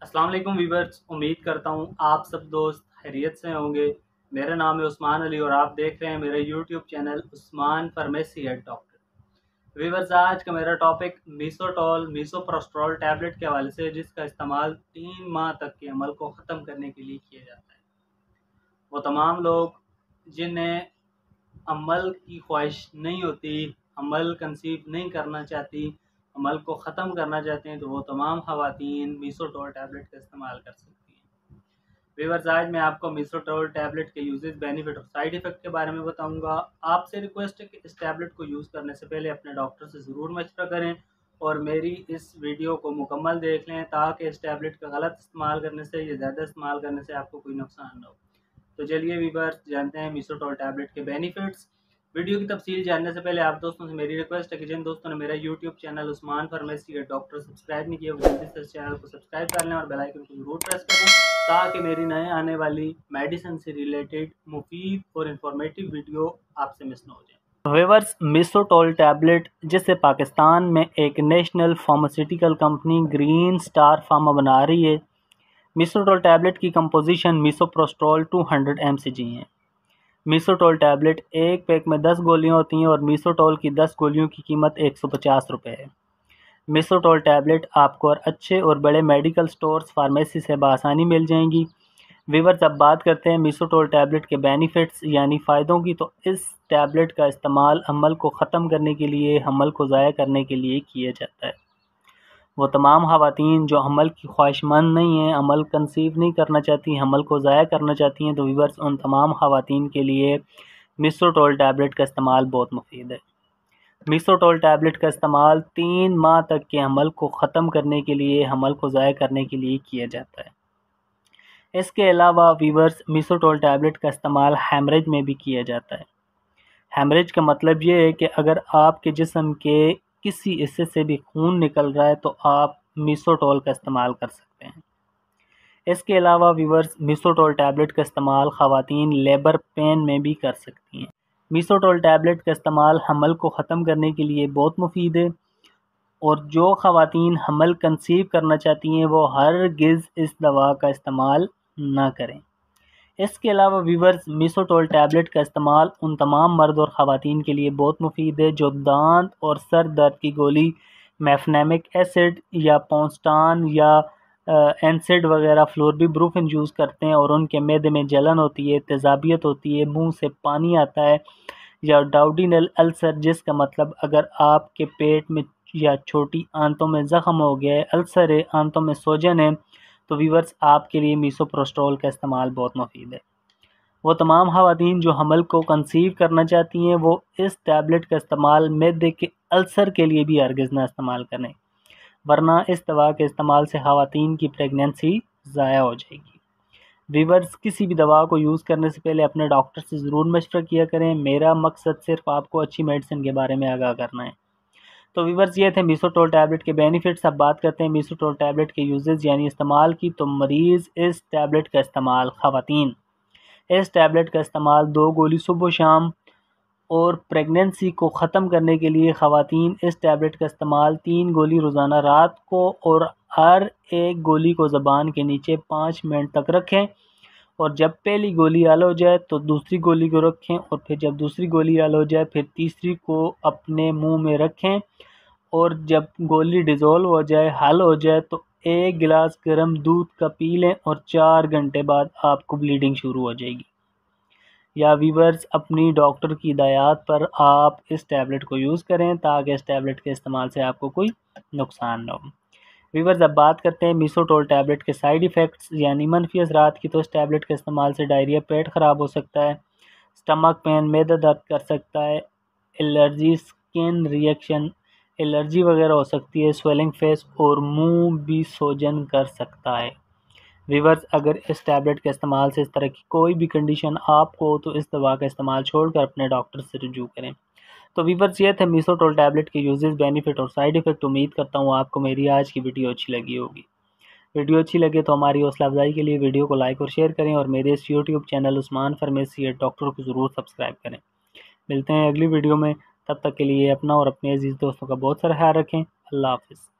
अस्सलाम वालेकुम वीवर्स, उम्मीद करता हूँ आप सब दोस्त खैरियत से होंगे। मेरा नाम है उस्मान अली और आप देख रहे हैं मेरा YouTube channel Usman pharmacy at doctor. Viewers, आज का मेरा टॉपिक मीसोटॉल मीसोप्रोस्ट्रॉल टैबलेट के हवाले से, जिसका इस्तेमाल 3 माह तक के अमल को ख़त्म करने के लिए किया जाता है। वो तमाम लोग जिन्हें अमल की ख्वाहिश नहीं होती, अमल कंसीव नहीं करना चाहती, अमल को ख़त्म करना चाहते हैं, तो वो तमाम ख़वातीन मीसोटॉल टैबलेट का इस्तेमाल कर सकती हैं। व्यूअर्स, आज मैं आपको मीसोटॉल टैबलेट के यूजेस, बेनिफिट और साइड इफ़ेक्ट के बारे में बताऊंगा। आपसे रिक्वेस्ट है कि इस टैबलेट को यूज़ करने से पहले अपने डॉक्टर से ज़रूर मशवरा करें और मेरी इस वीडियो को मुकम्मल देख लें, ताकि इस टैबलेट का गलत इस्तेमाल करने से या ज़्यादा इस्तेमाल करने से आपको कोई नुकसान ना हो। तो चलिए व्यूअर्स, जानते हैं मीसोटॉल टैबलेट के बेनिफिट्स। वीडियो की तफसील जानने से पहले आप दोस्तों से मेरी रिक्वेस्ट है कि जिन दोस्तों ने मेरा यूट्यूब चैनल उस्मान फार्मेसी के डॉक्टर सब्सक्राइब नहीं किया, वो जल्दी से इस चैनल को सब्सक्राइब कर लें और बेल आइकन को जरूर प्रेस करें, ताकि मेरी नए आने वाली मेडिसिन से रिलेटेड मुफीद और इंफॉर्मेटिव वीडियो आपसे मिस ना हो जाए। व्यूअर्स, मीसोटॉल टैबलेट, जिसे पाकिस्तान में एक national pharmaceutical company green star pharma बना रही है। मीसोटॉल टैबलेट की कंपोजिशन मीसोप्रोस्ट्रॉल 200 mcg है। मीसोटॉल टैबलेट एक पैक में 10 गोलियां होती हैं और मीसोटॉल की 10 गोलियों की कीमत 150 रुपये है। मीसोटॉल टैबलेट आपको और अच्छे और बड़े मेडिकल स्टोर्स फार्मेसी से बआसानी मिल जाएंगी। व्यूअर्स, अब बात करते हैं मीसोटॉल टैबलेट के बेनिफिट्स यानी फ़ायदों की। तो इस टैबलेट का इस्तेमाल अमल को ख़त्म करने के लिए, अमल को ज़ाया करने के लिए किया जाता है। वो तमाम ख़वातीन जो अमल की ख्वाहिशमंद नहीं हैं, अमल कंसीव नहीं करना चाहती, अमल को ज़ाया करना चाहती हैं, तो व्यूअर्स, उन तमाम ख़वातीन के लिए मीसोटॉल टैबलेट का इस्तेमाल बहुत मुफीद है। मीसोटॉल टैबलेट का इस्तेमाल 3 माह तक के अमल को ख़त्म करने के लिए, अमल को ज़ाया करने के लिए किया जाता है। इसके अलावा व्यूअर्स, मीसोटॉल टैबलेट का इस्तेमाल हेमरेज में भी किया जाता है। हेमरेज का मतलब ये है कि अगर आपके जिस्म के किसी हिस्से से भी खून निकल रहा है तो आप मीसोटॉल का इस्तेमाल कर सकते हैं। इसके अलावा व्यूअर्स, मीसोटॉल टैबलेट का इस्तेमाल ख़वातीन लेबर पेन में भी कर सकती हैं। मीसोटॉल टैबलेट का इस्तेमाल हमल को ख़त्म करने के लिए बहुत मुफीद है और जो ख़वातीन हमल कंसीव करना चाहती हैं वो हरगिज़ इस दवा का इस्तेमाल ना करें। इसके अलावा व्यूअर्स, मीसोटॉल टैबलेट का इस्तेमाल उन तमाम मर्द और ख़वातीन के लिए बहुत मुफीद है जो दांत और सर दर्द की गोली मेफनेमिक एसिड या पॉन्स्टान या एनसिड वगैरह फ्लोरबीब्रूफिन यूज़ करते हैं और उनके मैदे में जलन होती है, तेज़ाबियत होती है, मुंह से पानी आता है, या डाउडिनल अल्सर, जिसका मतलब अगर आपके पेट में या छोटी आंतों में ज़ख़म हो गया है, अल्सर है, आंतों में सोजन है, तो व्यूअर्स, आपके लिए मीसोप्रोस्ट्रॉल का इस्तेमाल बहुत मुफीद है। वो तमाम ख़वातीन जो हमल को कंसीव करना चाहती हैं वो इस टैबलेट का इस्तेमाल मैदे के अल्सर के लिए भी हरगिज़ ना इस्तेमाल करें, वरना इस दवा के इस्तेमाल से ख़वातीन की प्रेगनेंसी ज़ाया हो जाएगी। व्यूअर्स, किसी भी दवा को यूज़ करने से पहले अपने डॉक्टर से ज़रूर मशवरा किया करें। मेरा मकसद सिर्फ आपको अच्छी मेडिसिन के बारे में आगाह करना है। तो व्यूअर्स, ये थे मीसोटॉल टैबलेट के बेनिफिट्स। अब बात करते हैं मीसोटॉल टैबलेट के यूजेस यानी इस्तेमाल की। तो मरीज़ इस टैबलेट का इस्तेमाल, ख़वातीन इस टैबलेट का इस्तेमाल 2 गोली सुबह शाम और प्रेगनेंसी को ख़त्म करने के लिए ख़वातीन इस टैबलेट का इस्तेमाल 3 गोली रोज़ाना रात को और हर एक गोली को ज़बान के नीचे 5 मिनट तक रखें और जब पहली गोली आल हो जाए तो दूसरी गोली को रखें और फिर जब दूसरी गोली आल हो जाए फिर तीसरी को अपने मुंह में रखें और जब गोली डिज़ोल्व हो जाए, हल हो जाए, तो 1 गिलास गर्म दूध का पी लें और 4 घंटे बाद आपको ब्लीडिंग शुरू हो जाएगी। या व्यूअर्स, अपनी डॉक्टर की हिदायत पर आप इस टैबलेट को यूज़ करें ताकि इस टैबलेट के इस्तेमाल से आपको कोई नुकसान ना हो। व्यूअर्स, अब बात करते हैं मीसोटॉल टैबलेट के साइड इफ़ेक्ट्स यानी मनफी असरात की। तो इस टैबलेट के इस्तेमाल से डायरिया, पेट ख़राब हो सकता है, स्टमक पेन, मैदा दर्द कर सकता है, एलर्जी, स्किन रिएक्शन, एलर्जी वगैरह हो सकती है, स्वेलिंग फेस और मुंह भी सोजन कर सकता है। व्यूअर्स, अगर इस टैबलेट के इस्तेमाल से इस तरह की कोई भी कंडीशन आपको हो तो इस दवा का इस्तेमाल छोड़कर अपने डॉक्टर से रुजू करें। तो व्यूअर्स, ये थे मीसोटॉल टैबलेट के यूजेस, बेनिफिट और साइड इफ़ेक्ट। उम्मीद करता हूँ आपको मेरी आज की वीडियो अच्छी लगी होगी। वीडियो अच्छी लगे तो हमारी हौसला अफजाई के लिए वीडियो को लाइक और शेयर करें और मेरे इस YouTube channel Usman pharmacy at doctor को ज़रूर सब्सक्राइब करें। मिलते हैं अगली वीडियो में, तब तक के लिए अपना और अपने अजीज़ दोस्तों का बहुत सारा ख्याल रखें। अल्लाह हाफ़िज़।